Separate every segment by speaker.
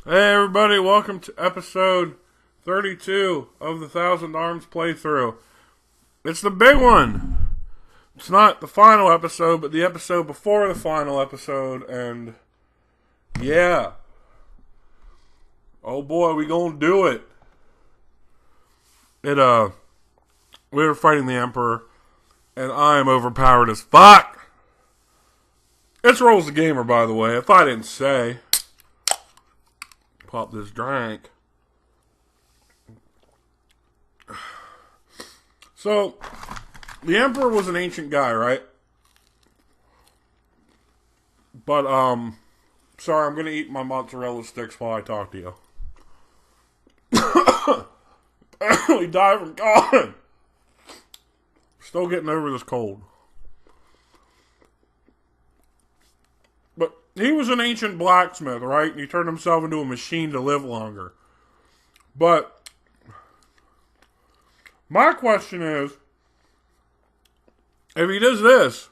Speaker 1: Hey everybody, welcome to episode 32 of the Thousand Arms playthrough. It's the big one. It's not the final episode, but the episode before the final episode, and yeah. Oh boy, we gonna do it. We were fighting the Emperor, and I am overpowered as fuck. It's RowlesTheGamer, by the way, if I didn't say. Pop this drink. So, the Emperor was an ancient guy, right? But, sorry, I'm gonna eat my mozzarella sticks while I talk to you. Apparently died from God. Still getting over this cold. But he was an ancient blacksmith, right? And he turned himself into a machine to live longer. But my question is, if he does this,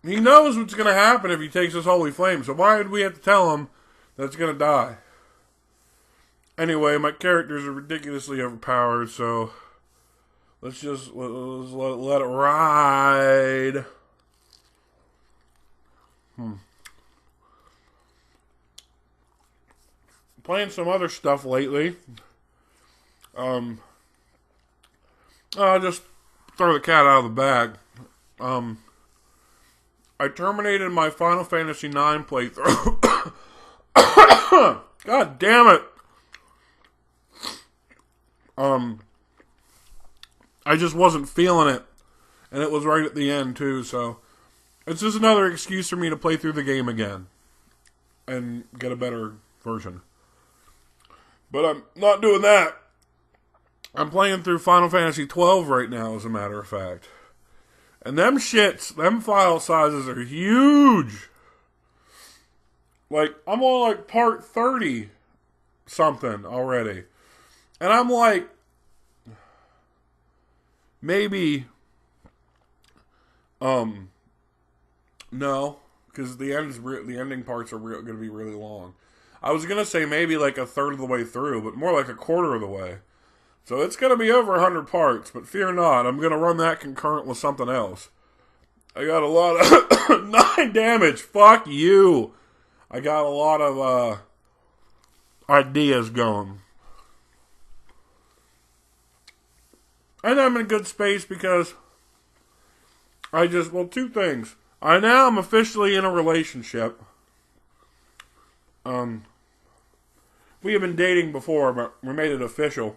Speaker 1: he knows what's going to happen if he takes this holy flame. So why did we have to tell him that it's going to die? Anyway, my characters are ridiculously overpowered, so let's just let it ride. Playing some other stuff lately. I'll just throw the cat out of the bag. I terminated my Final Fantasy IX playthrough. God damn it. I just wasn't feeling it. And it was right at the end, too, so it's just another excuse for me to play through the game again. And get a better version. But I'm not doing that. I'm playing through Final Fantasy 12 right now, as a matter of fact. And them file sizes are huge. Like, I'm on like part 30 something already. And I'm like, maybe, no, because the ending parts are going to be really long. I was going to say maybe like a third of the way through, but more like a quarter of the way. So it's going to be over 100 parts, but fear not, I'm going to run that concurrent with something else. I got a lot of 9 damage. Fuck you. I got a lot of ideas going. And I'm in a good space because two things. I now am officially in a relationship. We have been dating before, but we made it official.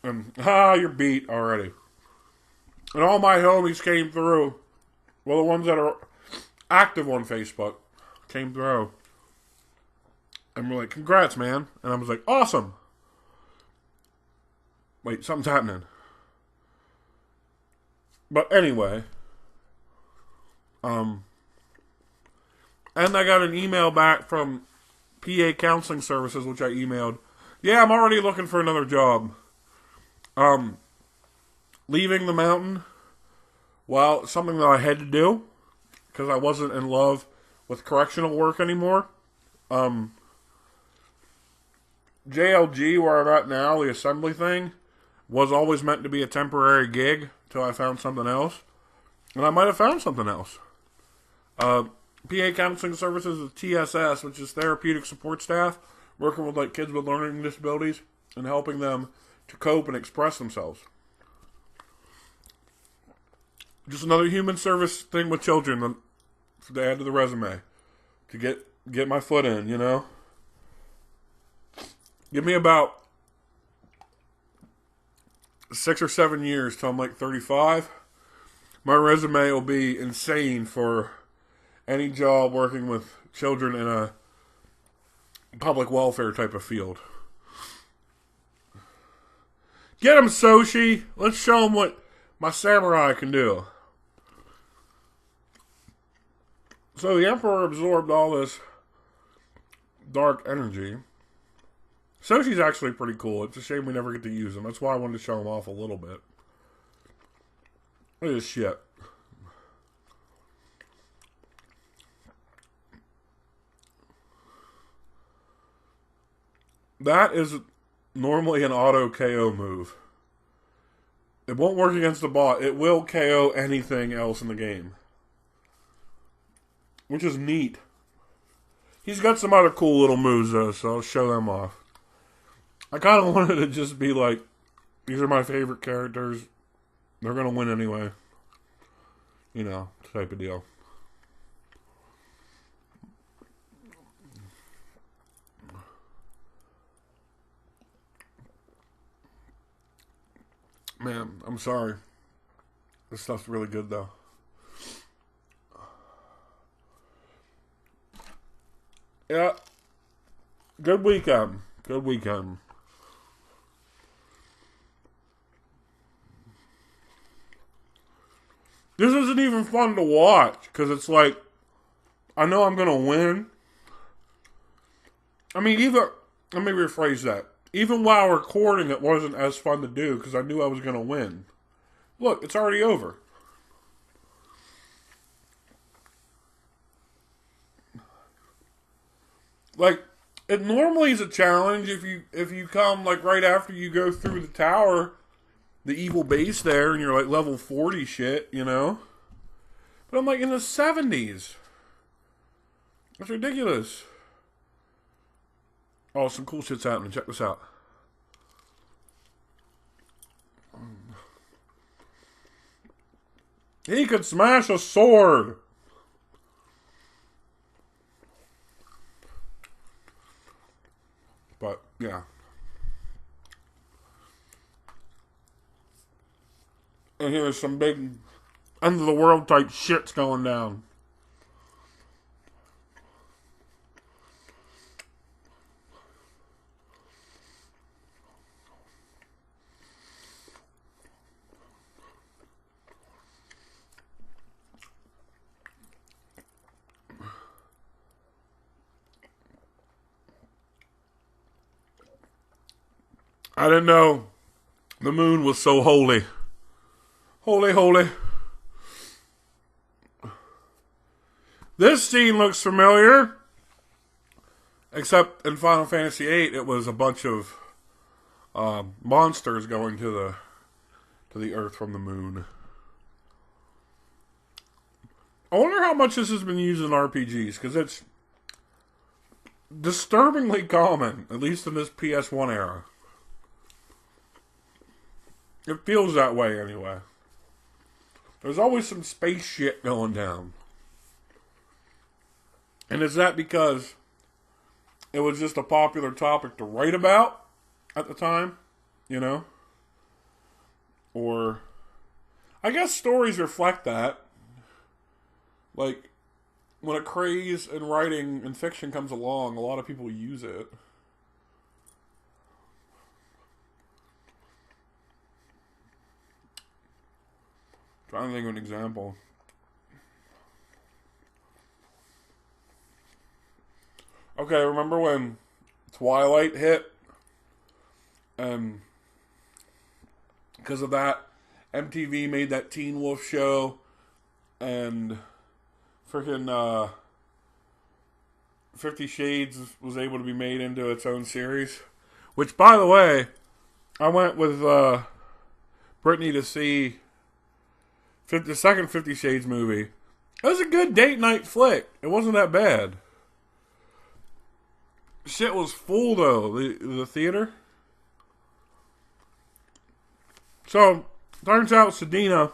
Speaker 1: You're beat already. And all my homies came through. Well, the ones that are active on Facebook came through. And we're like, congrats, man. And I was like, awesome. Wait, something's happening. But anyway. And I got an email back from PA Counseling Services, which I emailed. Yeah, I'm already looking for another job. Leaving the mountain, well, something that I had to do because I wasn't in love with correctional work anymore. JLG, where I'm at now, the assembly thing, was always meant to be a temporary gig till I found something else. And I might have found something else. PA Counseling Services is TSS, which is therapeutic support staff, working with like kids with learning disabilities and helping them to cope and express themselves. Just another human service thing with children to add to the resume. To get my foot in, you know? Give me about 6 or 7 years till I'm like 35. My resume will be insane for any job working with children in a public welfare type of field. Get him, Soshi. Let's show him what my samurai can do. So the Emperor absorbed all this dark energy. Soshi's actually pretty cool. It's a shame we never get to use him. That's why I wanted to show him off a little bit. Look at this shit. That is normally an auto KO move. It won't work against the bot. It will KO anything else in the game. Which is neat. He's got some other cool little moves though, so I'll show them off. I kind of wanted to just be like, these are my favorite characters. They're going to win anyway. You know, type of deal. Man, I'm sorry. This stuff's really good though. Yeah. Good weekend. Good weekend. This isn't even fun to watch because it's like, I know I'm going to win. I mean, let me rephrase that. Even while recording, it wasn't as fun to do because I knew I was going to win. Look, it's already over. Like, it normally is a challenge if you come like right after you go through the tower, the evil base there, and you're like level 40 shit, you know? But I'm like in the 70s. That's ridiculous. Oh, some cool shit's happening. Check this out. He could smash a sword. But, yeah. And here's some big end of the world type shit's going down. I didn't know the moon was so holy. Holy, holy. This scene looks familiar. Except in Final Fantasy VIII, it was a bunch of monsters going to the Earth from the moon. I wonder how much this has been used in RPGs, because it's disturbingly common, at least in this PS1 era. It feels that way anyway. There's always some space shit going down. And is that because it was just a popular topic to write about at the time? You know? Or, I guess stories reflect that. Like, when a craze in writing and fiction comes along, a lot of people use it. Trying to think of an example. Okay, remember when Twilight hit? And because of that, MTV made that Teen Wolf show, and freaking 50 Shades was able to be made into its own series. Which, by the way, I went with Brittany to see the second 50 Shades movie. It was a good date night flick. It wasn't that bad. Shit was full though, the theater. So, turns out Sedina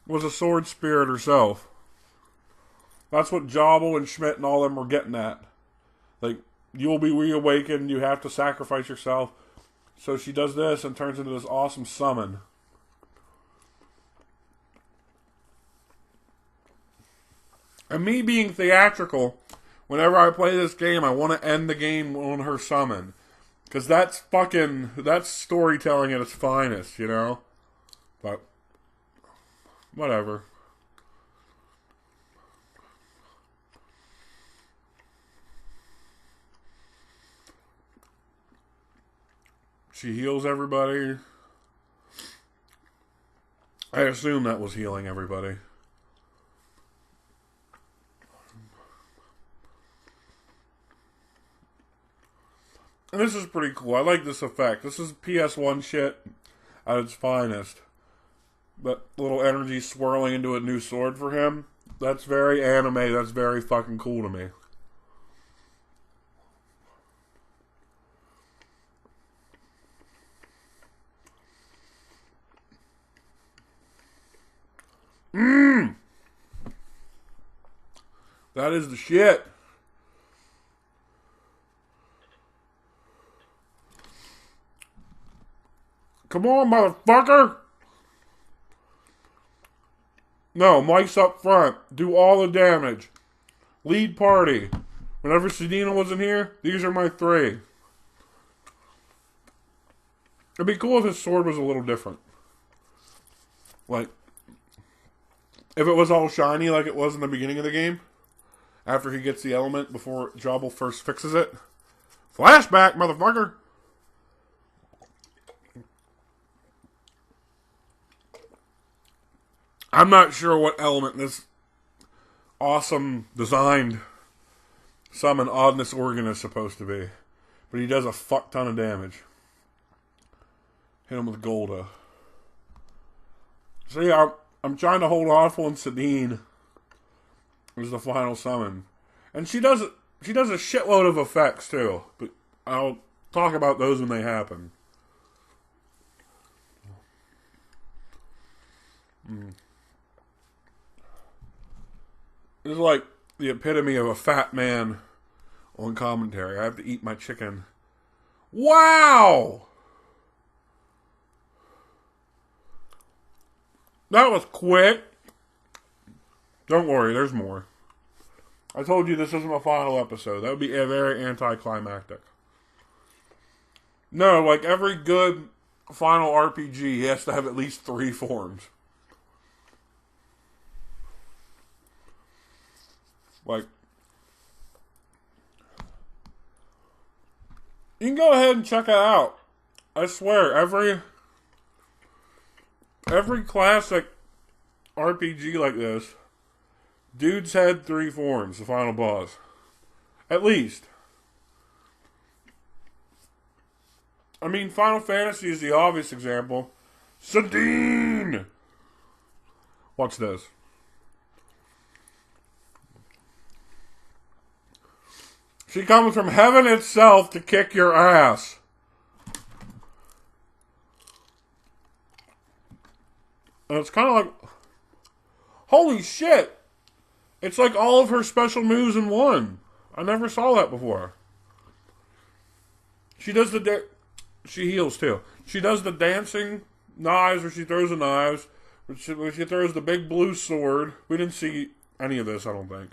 Speaker 1: was a sword spirit herself. That's what Jobble and Schmidt and all them were getting at. Like, you will be reawakened, you have to sacrifice yourself. So she does this and turns into this awesome summon. And me being theatrical, whenever I play this game, I want to end the game on her summon. Because that's storytelling at its finest, you know? But, whatever. She heals everybody. I assume that was healing everybody. And this is pretty cool. I like this effect. This is PS1 shit at its finest. That little energy swirling into a new sword for him. That's very anime. That's very fucking cool to me. That is the shit. Come on, motherfucker! No, Mike's up front. Do all the damage. Lead party. Whenever Sedina wasn't here, these are my three. It'd be cool if his sword was a little different. Like, if it was all shiny like it was in the beginning of the game. After he gets the element before Jobble first fixes it. Flashback, motherfucker! I'm not sure what element this awesome designed summon oddness organ is supposed to be. But he does a fuck ton of damage. Hit him with Golda. So yeah, I'm trying to hold off on Sedine as the final summon. And she does a shitload of effects too. But I'll talk about those when they happen. This is like the epitome of a fat man on commentary. I have to eat my chicken. Wow! That was quick. Don't worry, there's more. I told you this isn't a final episode. That would be very anticlimactic. No, like every good final RPG has to have at least 3 forms. Like, you can go ahead and check it out. I swear, every classic RPG like this, dude's had 3 forms, the final boss. At least. I mean, Final Fantasy is the obvious example. Sedine! Watch this. She comes from heaven itself to kick your ass. And it's kind of like... Holy shit! It's like all of her special moves in one. I never saw that before. She does she heals too. She does the dancing knives where she throws the knives. Where she throws the big blue sword. We didn't see any of this, I don't think.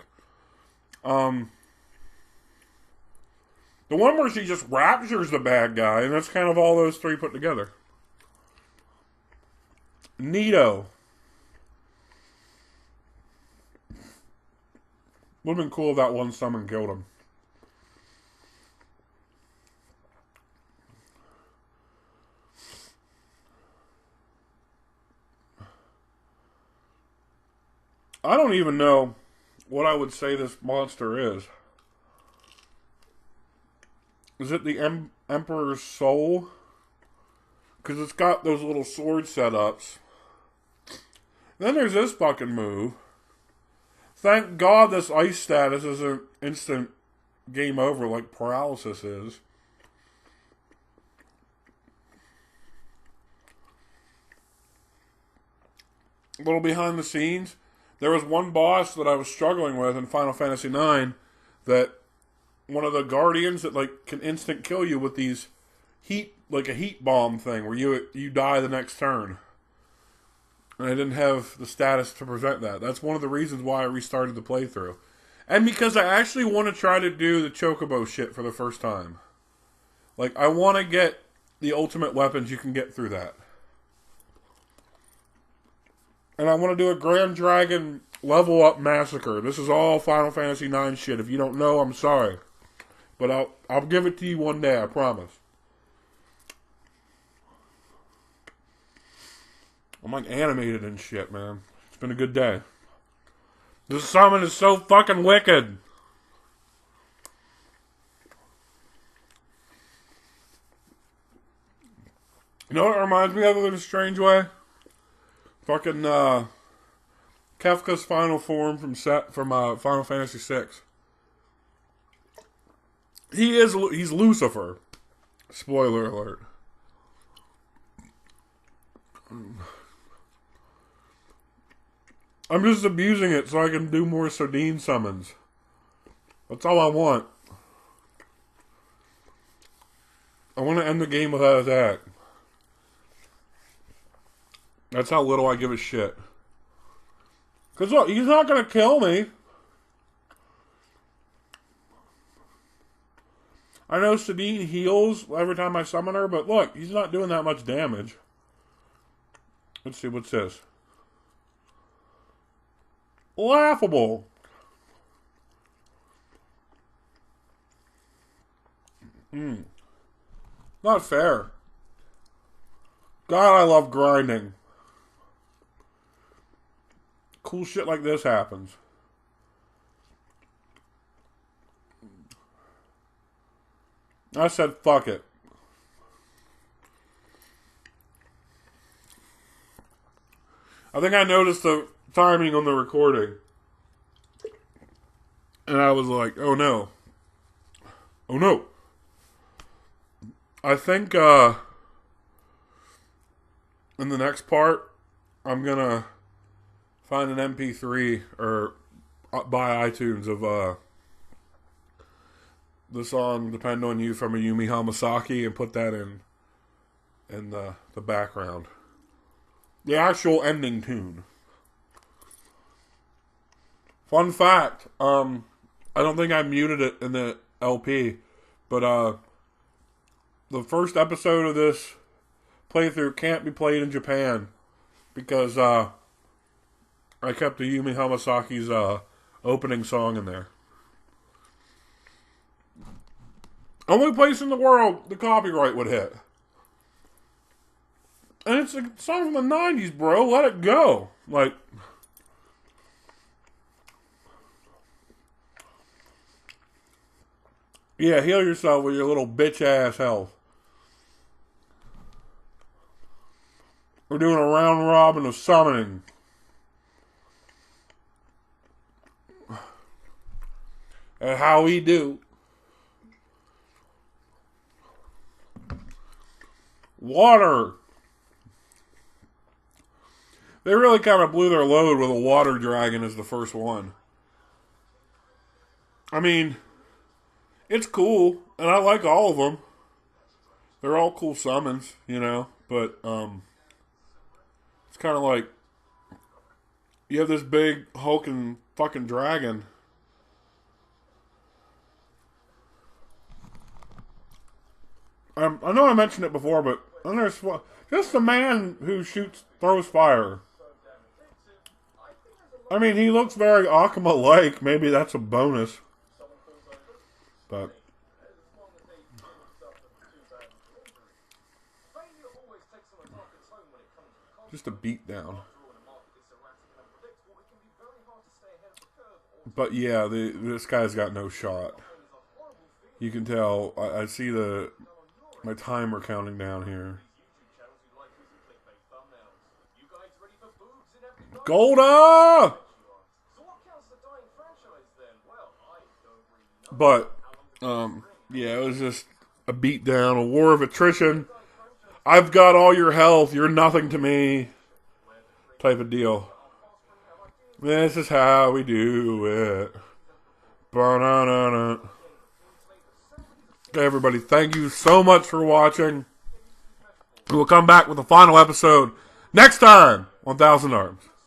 Speaker 1: The one where she just raptures the bad guy, and that's kind of all those 3 put together. Neato. Would have been cool if that one summon killed him. I don't even know what I would say this monster is. Is it the Emperor's Soul? Because it's got those little sword setups. Then there's this fucking move. Thank God this ice status isn't instant game over like paralysis is. A little behind the scenes. There was one boss that I was struggling with in Final Fantasy IX that one of the guardians that like can instant kill you with these heat, like a heat bomb thing where you die the next turn. And I didn't have the status to prevent that. That's one of the reasons why I restarted the playthrough. And because I actually want to try to do the Chocobo shit for the first time. Like, I want to get the ultimate weapons you can get through that. And I want to do a Grand Dragon level up massacre. This is all Final Fantasy IX shit. If you don't know, I'm sorry. But I'll give it to you one day, I promise. I'm like animated and shit, man. It's been a good day. This summon is so fucking wicked. You know what it reminds me of in a strange way? Fucking Kefka's final form from Final Fantasy VI. He's Lucifer. Spoiler alert. I'm just abusing it so I can do more Sardine summons. That's all I want. I want to end the game with that attack. That's how little I give a shit. Because look, he's not going to kill me. I know Sardine heals every time I summon her, but look, he's not doing that much damage. Let's see, what's this? Laughable. Not fair. God, I love grinding. Cool shit like this happens. I said fuck it. I think I noticed the timing on the recording. And I was like, oh no. Oh no. I think in the next part, I'm gonna find an MP3 or buy iTunes of the song "Depend on You" from Ayumi Hamasaki and put that in the background. The actual ending tune. Fun fact, I don't think I muted it in the LP, but the first episode of this playthrough can't be played in Japan because I kept the Ayumi Hamasaki's opening song in there. Only place in the world the copyright would hit. And it's a song from the 90s, bro. Let it go. Like, yeah, heal yourself with your little bitch ass health. We're doing a round robin of summoning. And how we do. Water. They really kind of blew their load with a water dragon as the first one. I mean, it's cool, and I like all of them. They're all cool summons, you know, but it's kind of like you have this big hulking fucking dragon. I know I mentioned it before, but there's just the man who throws fire. I mean, he looks very Akuma-like. Maybe that's a bonus. But just a beat down. But yeah, this guy's got no shot. You can tell. I see my timer counting down here. Golda! But, yeah, it was just a beatdown, a war of attrition. I've got all your health, you're nothing to me, type of deal. This is how we do it. Ba-na-na-na. Okay, everybody, thank you so much for watching. We'll come back with the final episode next time on 1000 Arms.